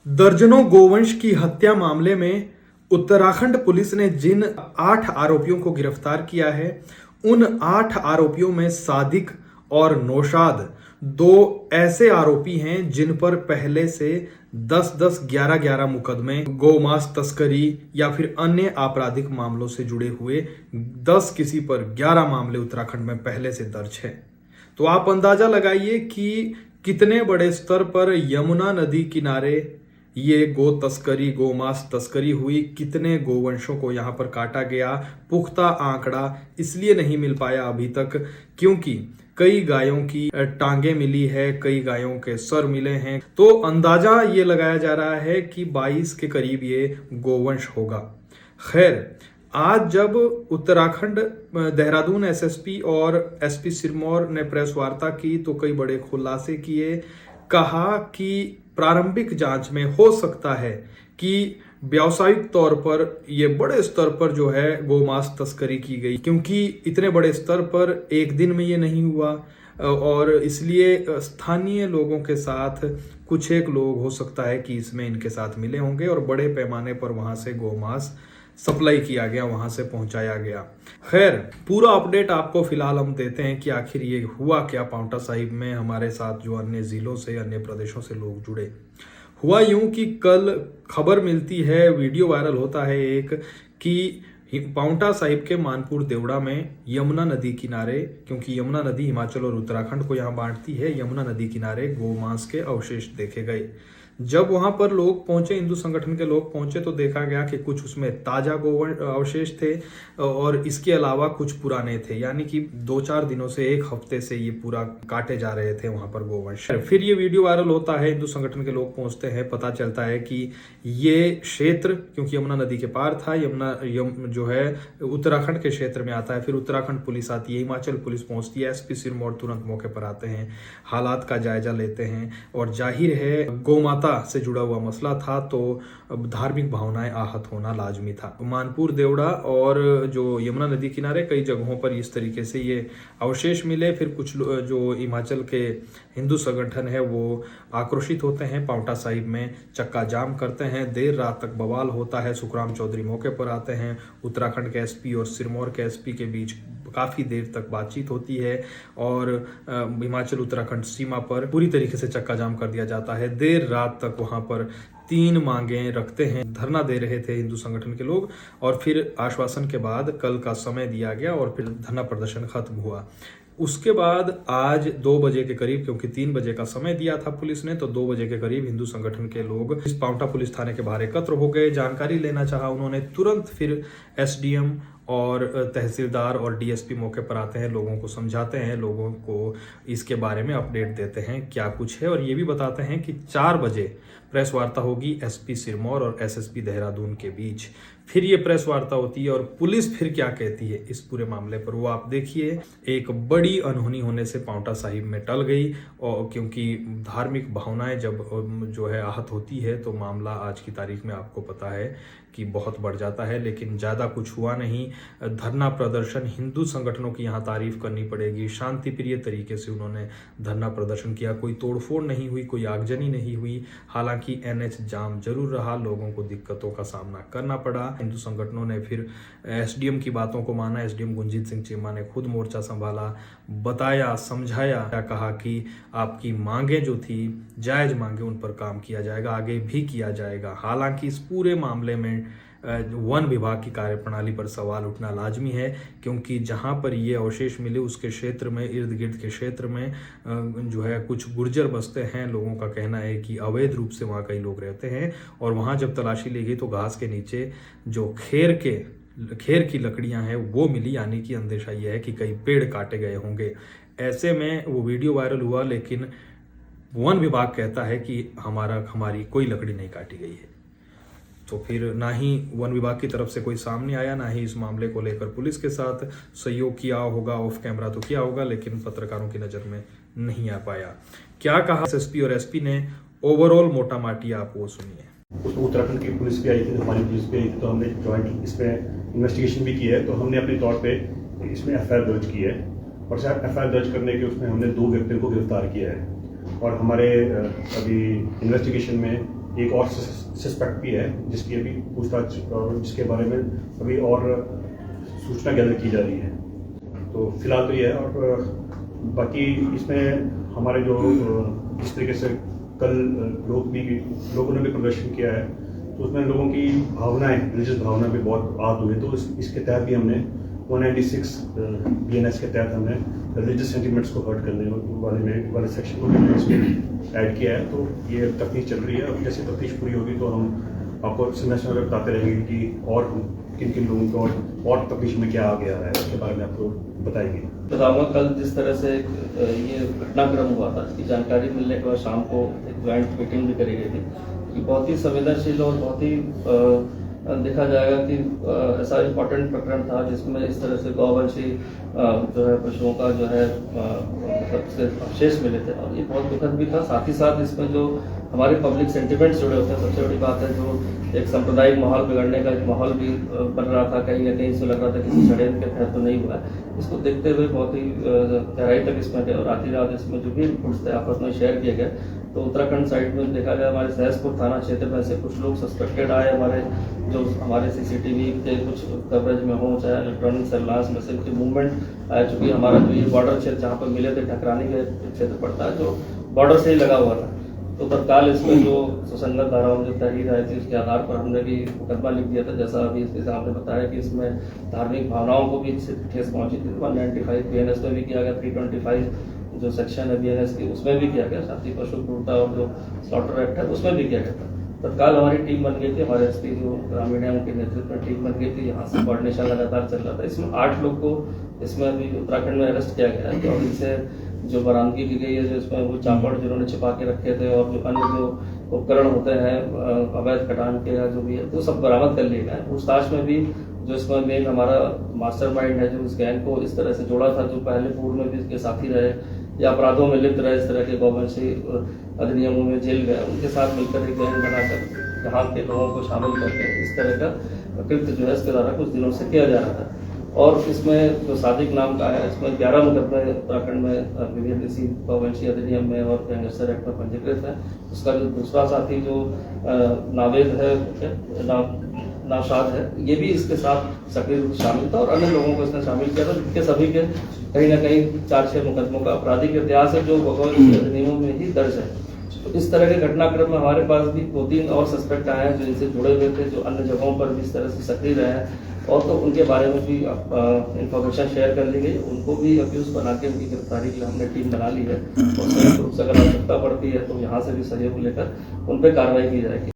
दर्जनों गोवंश की हत्या मामले में उत्तराखंड पुलिस ने जिन 8 आरोपियों को गिरफ्तार किया है, उन 8 आरोपियों में सादिक और नौशाद दो ऐसे आरोपी हैं जिन पर पहले से 10-10, 11-11 मुकदमे गौमांस तस्करी या फिर अन्य आपराधिक मामलों से जुड़े हुए 10 किसी पर 11 मामले उत्तराखंड में पहले से दर्ज है। तो आप अंदाजा लगाइए कि कितने बड़े स्तर पर यमुना नदी किनारे ये गो तस्करी, गोमांस तस्करी हुई, कितने गोवंशों को यहाँ पर काटा गया। पुख्ता आंकड़ा इसलिए नहीं मिल पाया अभी तक क्योंकि कई गायों की टांगे मिली है, कई गायों के सर मिले हैं। तो अंदाजा ये लगाया जा रहा है कि 22 के करीब ये गोवंश होगा। खैर, आज जब उत्तराखंड देहरादून एसएसपी और एसपी सिरमौर ने प्रेस वार्ता की तो कई बड़े खुलासे किए। कहा कि प्रारंभिक जांच में हो सकता है कि व्यावसायिक तौर पर यह बड़े स्तर पर जो है गोमांस तस्करी की गई, क्योंकि इतने बड़े स्तर पर एक दिन में ये नहीं हुआ और इसलिए स्थानीय लोगों के साथ कुछ एक लोग हो सकता है कि इसमें इनके साथ मिले होंगे और बड़े पैमाने पर वहां से गोमांस सप्लाई किया गया, वहां से पहुंचाया गया। खैर, पूरा अपडेट आपको फिलहाल हम देते हैं कि आखिर ये हुआ क्या पांवटा साहिब में। हमारे साथ जो अन्य जिलों से, अन्य प्रदेशों से लोग जुड़े, हुआ यूं कि कल खबर मिलती है, वीडियो वायरल होता है एक, कि पांवटा साहिब के मानपुर देवड़ा में यमुना नदी किनारे, क्योंकि यमुना नदी हिमाचल और उत्तराखंड को यहाँ बांटती है, यमुना नदी किनारे गोमांस के अवशेष देखे गए। जब वहां पर लोग पहुंचे, हिंदू संगठन के लोग पहुंचे, तो देखा गया कि कुछ उसमें ताजा गोवंश अवशेष थे और इसके अलावा कुछ पुराने थे, यानी कि 2-4 दिनों से, एक हफ्ते से ये पूरा काटे जा रहे थे वहां पर गोवंश। फिर ये वीडियो वायरल होता है, हिंदू संगठन के लोग पहुंचते हैं, पता चलता है कि ये क्षेत्र, क्योंकि यमुना नदी के पार था, जो है उत्तराखंड के क्षेत्र में आता है। फिर उत्तराखंड पुलिस आती है, हिमाचल पुलिस पहुंचती है, एसपी सिरमौर तुरंत मौके पर आते हैं, हालात का जायजा लेते हैं और जाहिर है गौमाता से जुड़ा हुआ मसला था तो धार्मिक भावनाएं आहत होना लाजमी था। मानपुर देवड़ा और जो यमुना नदी किनारे कई जगहों पर इस तरीके से ये अवशेष मिले। फिर कुछ जो हिमाचल के हिंदू संगठन है वो आक्रोशित होते हैं, पांवटा साहिब में चक्का जाम करते हैं, देर रात तक बवाल होता है। सुखराम चौधरी मौके पर आते हैं, उत्तराखंड के एसपी और सिरमौर के एसपी के बीच काफी देर तक बातचीत होती है और हिमाचल उत्तराखंड सीमा पर पूरी तरीके से चक्का जाम कर दिया जाता है। देर रात तक वहां पर 3 मांगें रखते हैं, धरना दे रहे थे हिंदू संगठन के लोग और फिर आश्वासन के बाद कल का समय दिया गया और फिर धरना प्रदर्शन खत्म हुआ। उसके बाद आज 2 बजे के करीब, क्योंकि 3 बजे का समय दिया था पुलिस ने, तो 2 बजे के करीब हिंदू संगठन के लोग इस पांवटा पुलिस थाने के बाहर एकत्र हो गए। जानकारी लेना चाहा उन्होंने, तुरंत फिर एसडीएम और तहसीलदार और डीएसपी मौके पर आते हैं, लोगों को समझाते हैं, लोगों को इसके बारे में अपडेट देते हैं क्या कुछ है और ये भी बताते हैं कि 4 बजे प्रेस वार्ता होगी एसपी सिरमौर और एसएसपी देहरादून के बीच। फिर ये प्रेस वार्ता होती है और पुलिस फिर क्या कहती है इस पूरे मामले पर वो आप देखिए। एक बड़ी अनहोनी होने से पांवटा साहिब में टल गई और क्योंकि धार्मिक भावनाएं जब जो है आहत होती है तो मामला आज की तारीख में आपको पता है कि बहुत बढ़ जाता है, लेकिन ज़्यादा कुछ हुआ नहीं। धरना प्रदर्शन, हिंदू संगठनों की यहाँ तारीफ करनी पड़ेगी, शांति प्रिय तरीके से उन्होंने धरना प्रदर्शन किया, कोई तोड़फोड़ नहीं हुई, कोई आगजनी नहीं हुई। हालांकि एनएच जाम जरूर रहा, लोगों को दिक्कतों का सामना करना पड़ा। हिंदू संगठनों ने फिर एसडीएम की बातों को माना, एसडीएम गुंजीत सिंह चीमा ने खुद मोर्चा संभाला, बताया, समझाया, कहा कि आपकी मांगे जो थी जायज मांगे, उन पर काम किया जाएगा, आगे भी किया जाएगा। हालांकि इस पूरे मामले में वन विभाग की कार्यप्रणाली पर सवाल उठना लाजमी है, क्योंकि जहां पर ये अवशेष मिले उसके क्षेत्र में, इर्द गिर्द के क्षेत्र में जो है कुछ गुर्जर बसते हैं। लोगों का कहना है कि अवैध रूप से वहां कई लोग रहते हैं और वहां जब तलाशी ली गई तो घास के नीचे जो खेर की लकड़ियां हैं वो मिली, यानी कि अंदेशा यह है कि कई पेड़ काटे गए होंगे। ऐसे में वो वीडियो वायरल हुआ, लेकिन वन विभाग कहता है कि हमारी कोई लकड़ी नहीं काटी गई है। तो फिर ना ही वन विभाग की तरफ से कोई सामने आया, ना ही इस मामले को लेकर पुलिस के साथ सहयोग किया होगा, ऑफ कैमरा तो किया होगा, लेकिन पत्रकारों की नज़र में नहीं आ पाया। क्या कहा एसएसपी और एसपी ने, ओवरऑल मोटा माटी आप वो सुनिए। उत्तराखंड की पुलिस भी आई थी, हमारी पुलिस भी आई थी, तो हमने ज्वाइंट इस पर इन्वेस्टिगेशन भी की है। तो हमने अपने तौर पर इसमें एफआईआर दर्ज की है और एफआईआर दर्ज करने के उसमें हमने 2 व्यक्तियों को गिरफ्तार किया है और हमारे अभी इन्वेस्टिगेशन में एक और सस्पेक्ट भी है जिसकी अभी पूछताछ और जिसके बारे में अभी और सूचना गैदर की जा रही है। तो फिलहाल तो ये है। और बाकी इसमें हमारे जो इस तरीके से कल लोगों ने भी प्रदर्शन किया है, तो उसमें लोगों की भावनाएं, रिलीजियस भावना भी बहुत आहत हुई। तो इसके तहत भी हमने 196 BNS के तहत हमने रिलीजियस सेंटिमेंट्स को हर्ट करने वाले सेक्शन को भी इसमें ऐड किया है। तो ये तफ्तीश चल रही है और जैसे तफ्तीश पूरी होगी तो हम आपको समय समय पर बताते रहेंगे कि और किन किन लोगों को और तफ्तीश में क्या आ गया है, उसके बारे में आपको बताएंगे। बताऊंगा कल जिस तरह से ये घटनाक्रम हुआ था, इसकी जानकारी मिलने के बाद शाम को एक ज्वाइंट मीटिंग भी करी गई थी कि बहुत ही संवेदनशील और बहुत ही देखा जाएगा कि ऐसा इम्पोर्टेंट प्रकरण था जिसमें इस तरह से गौवंशी जो है पशुओं का जो है मतलब से अवशेष मिले थे और ये बहुत दुखद भी था। साथ ही साथ इसमें जो हमारे पब्लिक सेंटिमेंट्स जुड़े होते हैं, सबसे बड़ी बात है जो एक सांप्रदायिक माहौल बिगड़ने का एक माहौल भी बन रहा था, कहीं ना कहीं से लग रहा था किसी षड्यंत्र के तहत तो नहीं हुआ है। इसको देखते हुए बहुत ही गहराई तक इसमें गए और आधी रात इसमें जो भी इनपुट्स थे आपस में शेयर किए गए। तो उत्तराखंड साइड में देखा जाए हमारे सहसपुर थाना क्षेत्र में से कुछ लोग सस्पेक्टेड आए, हमारे CCTV के कुछ कवरेज में हो, चाहे इलेक्ट्रॉनिक सर्विलांस में से उनकी मूवमेंट आया। चूँकि हमारा जो ये बॉर्डर क्षेत्र जहाँ पर मिले थे ठकरानी के क्षेत्र पड़ता है जो बॉर्डर से ही लगा हुआ था, तो तत्काल इसमें जो सुसंगत धाराओं में जो तहरीर आई थी उसके आधार पर हमने भी मुकदमा लिख दिया था। जैसा अभी इसके आपने बताया कि इसमें धार्मिक भावनाओं को भी ठेस पहुंची थी। 195 BNS में भी किया गया, 325 जो सेक्शन है BNS की उसमें भी किया गया, साथ ही पशु क्रूरता और जो स्लॉटर एक्ट है उसमें भी किया गया था। तत्काल हमारी टीम बन गई थी, हमारे SP जो ग्रामीण है उनके नेतृत्व में टीम बन गई थी। यहाँ से कोऑर्डिनेशन लगातार चल रहा था। इसमें 8 लोग को इसमें अभी उत्तराखंड में अरेस्ट किया गया है और इनसे जो बरामदगी की गई है, जो इसमें वो चापड़ जिन्होंने छिपा के रखे थे और जो अन्य जो उपकरण होते हैं अवैध कटान के या जो भी है, तो सब बरामद कर लिए गए। पूछताछ में भी जो इसमें मेन हमारा मास्टरमाइंड है जो इस गैंग को इस तरह से जोड़ा था, जो पहले पूर्व में भी इसके साथी रहे या अपराधों में लिप्त रहे, इस तरह के गौवंशी अधिनियमों में जेल गए, उनके साथ मिलकर एक गैंग बनाकर यहाँ के लोगों को शामिल करके इस तरह का कृत्य जो है इसके द्वारा कुछ दिनों से किया जा रहा था। और इसमें जो सादिक नाम का है, इसमें 11 मुकदमे उत्तराखंड में विभिन्न इसी गौवंशी अधिनियम में और गैंगस्टर एक्ट में पंजीकृत है। उसका जो दूसरा साथी जो नावेद है, नाशाद है, ये भी इसके साथ सक्रिय रूप से शामिल था और अन्य लोगों को इसने शामिल किया था, जिनके सभी के कहीं ना कहीं 4-6 मुकदमों का आपराधिक इतिहास है जो गौवंशी अधिनियमों में ही दर्ज है। तो इस तरह के घटनाक्रम में हमारे पास भी 2-3 और सस्पेक्ट आए हैं जो इनसे जुड़े हुए थे, जो अन्य जगहों पर भी इस तरह से सक्रिय रहे हैं और तो उनके बारे में भी इंफॉर्मेशन शेयर कर ली गई। उनको भी अक्यूज बना के उनकी गिरफ्तारी के लिए हमने टीम बना ली है और संयुक्त रूप से अगर आवश्यकता पड़ती है तो यहाँ से भी सहयोग लेकर उन पर कार्रवाई की जाएगी।